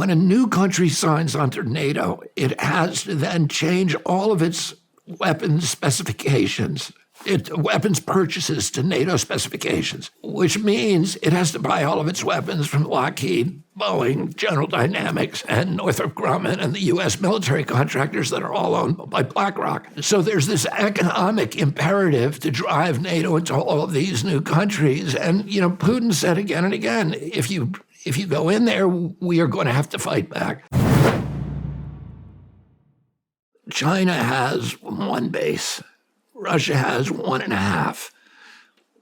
when a new country signs onto NATO, it has to then change all of its weapons specifications, weapons purchases to NATO specifications, which means it has to buy all of its weapons from Lockheed, Boeing, General Dynamics, and Northrop Grumman, and the U.S. military contractors that are all owned by BlackRock. So there's this economic imperative to drive NATO into all of these new countries. And, Putin said again and again, if you go in there, we are going to have to fight back. China has one base. Russia has 1.5.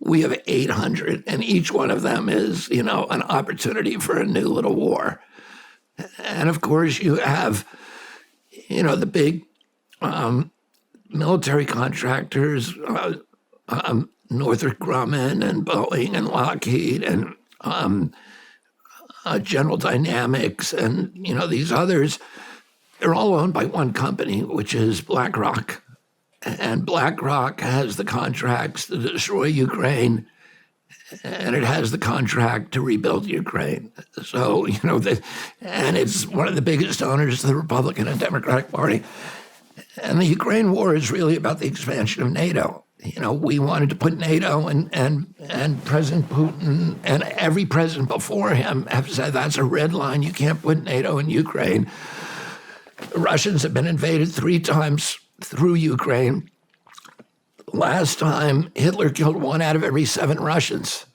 We have 800, and each one of them is, an opportunity for a new little war. And of course, you have, the big military contractors, Northrop Grumman and Boeing and Lockheed and General Dynamics and, these others. They're all owned by one company, which is BlackRock. And BlackRock has the contracts to destroy Ukraine, and it has the contract to rebuild Ukraine. So, and it's one of the biggest owners of the Republican and Democratic Party. And the Ukraine war is really about the expansion of NATO. We wanted to put NATO, and President Putin and every president before him have said that's a red line. You can't put NATO in Ukraine. The Russians have been invaded 3 times through Ukraine. Last time, Hitler killed 1 out of every 7 Russians.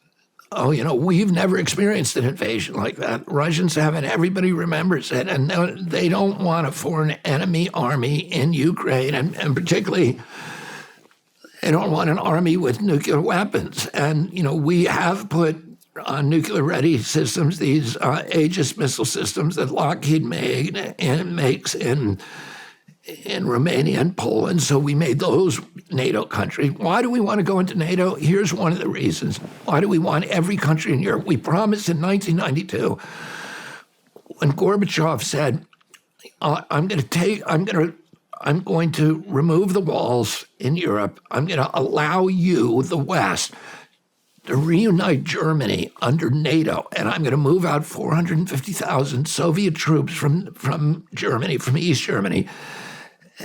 We've never experienced an invasion like that. Russians haven't. Everybody remembers it. And they don't want a foreign enemy army in Ukraine. And particularly, they don't want an army with nuclear weapons. And, we have put on nuclear-ready systems, these Aegis missile systems that Lockheed makes in Romania and Poland, so we made those NATO countries. Why do we want to go into NATO? Here's one of the reasons. Why do we want every country in Europe? We promised in 1992, when Gorbachev said, I'm going to remove the walls in Europe. I'm going to allow you, the West, to reunite Germany under NATO, and I'm going to move out 450,000 Soviet troops from Germany, from East Germany,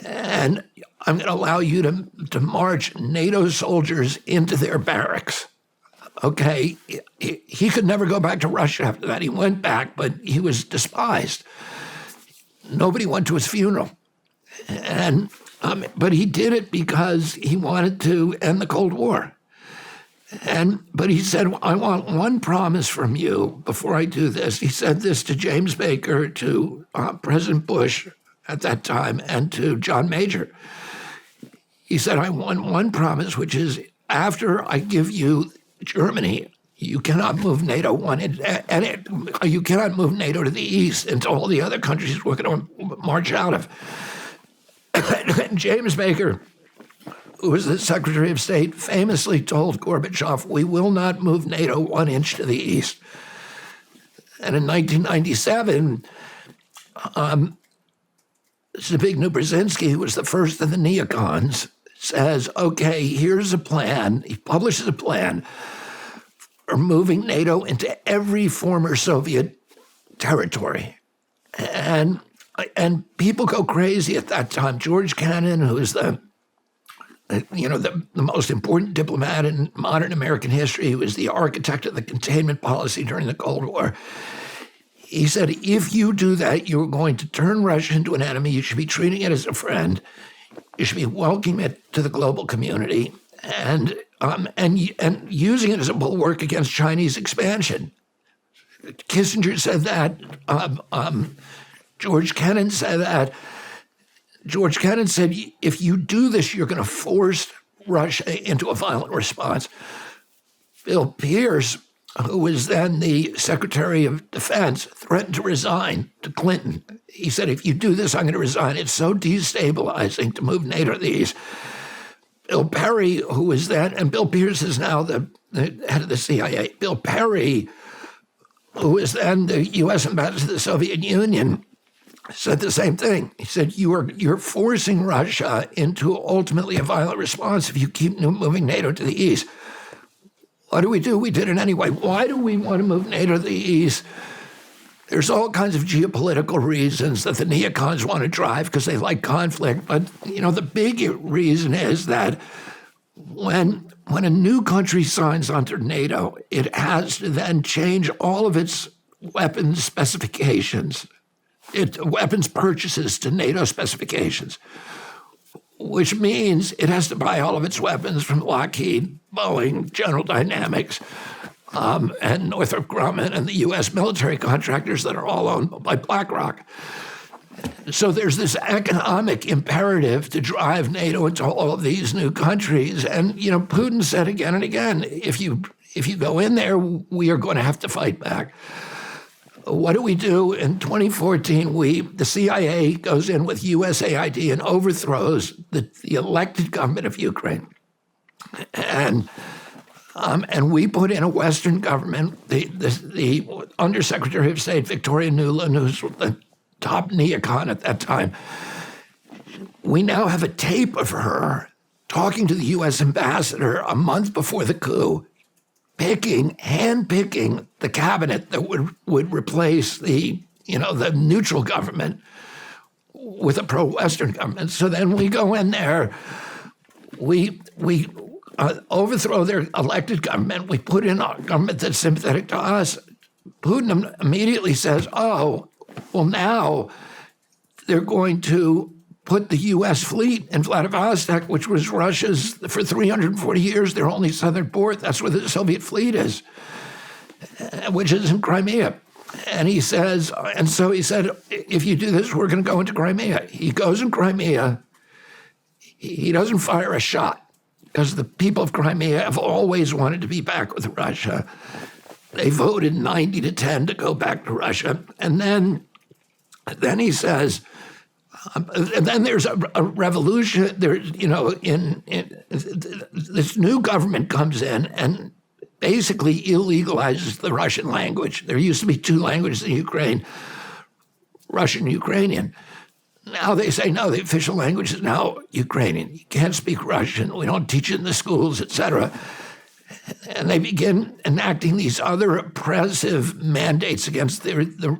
and I'm going to allow you to march NATO soldiers into their barracks. Okay, he could never go back to Russia after that. He went back, but he was despised. Nobody went to his funeral, but he did it because he wanted to end the Cold War. But he said, I want one promise from you before I do this. He said this to James Baker, to President Bush at that time, and to John Major. He said, I want one promise, which is after I give you Germany, you cannot move NATO you cannot move NATO to the east until all the other countries we're going to march out of. And James Baker, who was the Secretary of State, famously told Gorbachev, we will not move NATO 1 inch to the east. And in 1997, Zbigniew Brzezinski, who was the first of the neocons, says, okay, here's a plan. He publishes a plan for moving NATO into every former Soviet territory. And people go crazy at that time. George Kennan, who is the most important diplomat in modern American history, who was the architect of the containment policy during the Cold War. He said, if you do that, you're going to turn Russia into an enemy. You should be treating it as a friend. You should be welcoming it to the global community and using it as a bulwark against Chinese expansion. Kissinger said that. George Kennan said that. George Kennan said, if you do this, you're going to force Russia into a violent response. Bill Pierce, who was then the Secretary of Defense, threatened to resign to Clinton. He said, if you do this, I'm going to resign. It's so destabilizing to move NATO to the east. Bill Perry, who was then, and Bill Pierce is now the head of the CIA. Bill Perry, who was then the U.S. ambassador to the Soviet Union, said the same thing. He said, you're forcing Russia into ultimately a violent response if you keep moving NATO to the east. What do? We did it anyway. Why do we want to move NATO to the east? There's all kinds of geopolitical reasons that the neocons want to drive because they like conflict. But, the big reason is that when a new country signs onto NATO, it has to then change all of its weapons specifications, weapons purchases to NATO specifications, which means it has to buy all of its weapons from Lockheed, Boeing, General Dynamics, and Northrop Grumman and the U.S. military contractors that are all owned by BlackRock. So there's this economic imperative to drive NATO into all of these new countries. And, Putin said again and again, if you go in there, we are going to have to fight back. What do we do? In 2014, the CIA goes in with USAID and overthrows the elected government of Ukraine. And we put in a Western government. The Undersecretary of State, Victoria Nuland, who's the top neocon at that time, we now have a tape of her talking to the U.S. ambassador a month before the coup, hand-picking the cabinet that would replace the neutral government with a pro-Western government. So then we go in there, we overthrow their elected government. We put in a government that's sympathetic to us. Putin immediately says, oh, well, now they're going to put the U.S. fleet in Vladivostok, which was Russia's for 340 years, their only southern port. That's where the Soviet fleet is, which is in Crimea. And he says, and so he said, if you do this, we're going to go into Crimea. He goes in Crimea. He doesn't fire a shot, because the people of Crimea have always wanted to be back with Russia. They voted 90-10 to go back to Russia. And then he says, and then there's a revolution. There's, this new government comes in and basically illegalizes the Russian language. There used to be two languages in Ukraine, Russian and Ukrainian. Now they say, no, the official language is now Ukrainian. You can't speak Russian. We don't teach it in the schools, et cetera. And they begin enacting these other oppressive mandates against the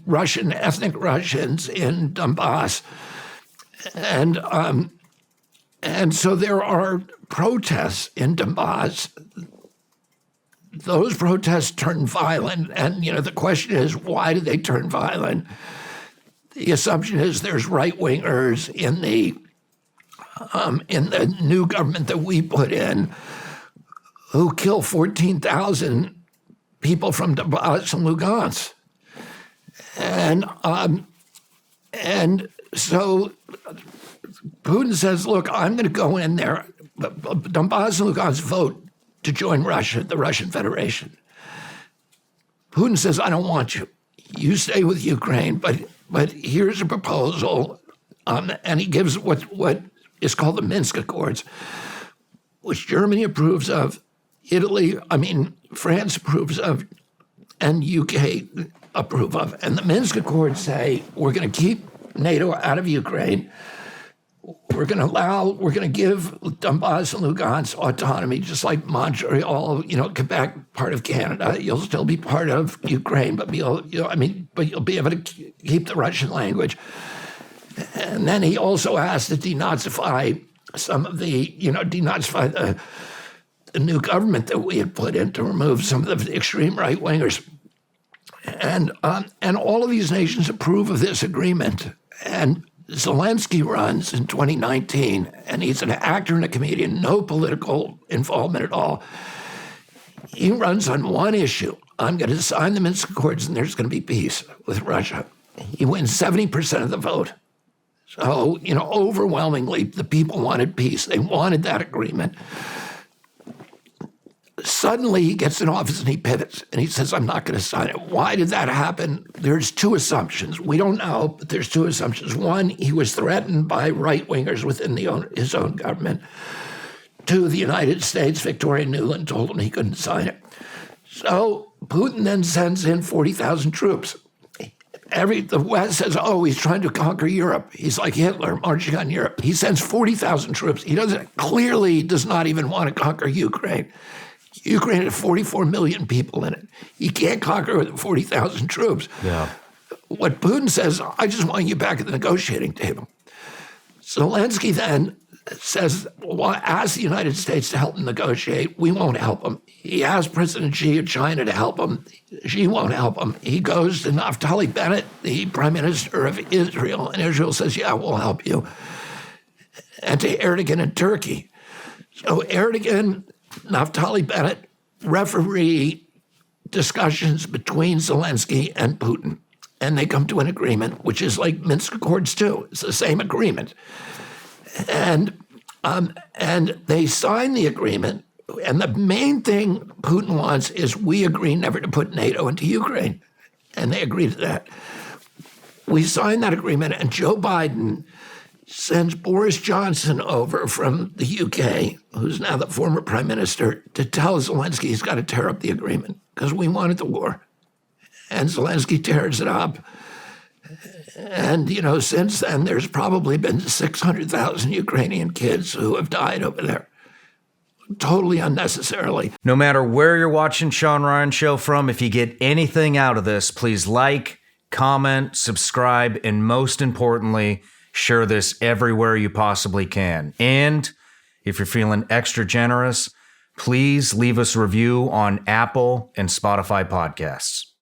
Russian, ethnic Russians in Donbass. And so there are protests in Donbass. Those protests turn violent. And, the question is, why do they turn violent? The assumption is there's right-wingers in the new government that we put in who kill 14,000 people from Donbass and Lugansk. And so Putin says, look, I'm going to go in there. Donbass and Lugansk vote to join Russia, the Russian Federation. Putin says, I don't want you. You stay with Ukraine, but here's a proposal. And he gives what is called the Minsk Accords, which Germany approves of, France approves of, and UK approve of. And the Minsk Accords say, we're going to keep NATO out of Ukraine. We're going to give Donbass and Lugansk autonomy, just like Montreal, Quebec, part of Canada. You'll still be part of Ukraine, but you'll be able to keep the Russian language. And then he also asked to denazify some of denazify the new government that we had put in to remove some of the extreme right-wingers. And all of these nations approve of this agreement. And Zelensky runs in 2019, and he's an actor and a comedian, no political involvement at all. He runs on one issue. I'm going to sign the Minsk Accords, and there's going to be peace with Russia. He wins 70% of the vote. So, overwhelmingly, the people wanted peace. They wanted that agreement. Suddenly, he gets in office and he pivots, and he says, I'm not going to sign it. Why did that happen? There's two assumptions. We don't know, but there's two assumptions. One, he was threatened by right-wingers within his own government. Two, the United States, Victoria Nuland, told him he couldn't sign it. So Putin then sends in 40,000 troops. The West says, oh, he's trying to conquer Europe. He's like Hitler marching on Europe. He sends 40,000 troops. He clearly does not even want to conquer Ukraine. Ukraine has 44 million people in it. He can't conquer with 40,000 troops. Yeah. What Putin says, I just want you back at the negotiating table. Zelensky then says, well, ask the United States to help him negotiate. We won't help him. He asked President Xi of China to help him. Xi won't help him. He goes to Naftali Bennett, the prime minister of Israel, and Israel says, yeah, we'll help you. And to Erdogan in Turkey. So Erdogan, Naftali Bennett referee discussions between Zelensky and Putin. And they come to an agreement, which is like Minsk Accords too. It's the same agreement. And they sign the agreement. And the main thing Putin wants is we agree never to put NATO into Ukraine. And they agree to that. We sign that agreement, and Joe Biden sends Boris Johnson over from the UK, who's now the former prime minister, to tell Zelensky he's got to tear up the agreement because we wanted the war. And Zelensky tears it up. And, since then, there's probably been 600,000 Ukrainian kids who have died over there. Totally unnecessarily. No matter where you're watching Shawn Ryan Show from, if you get anything out of this, please like, comment, subscribe, and most importantly, share this everywhere you possibly can. And if you're feeling extra generous, please leave us a review on Apple and Spotify podcasts.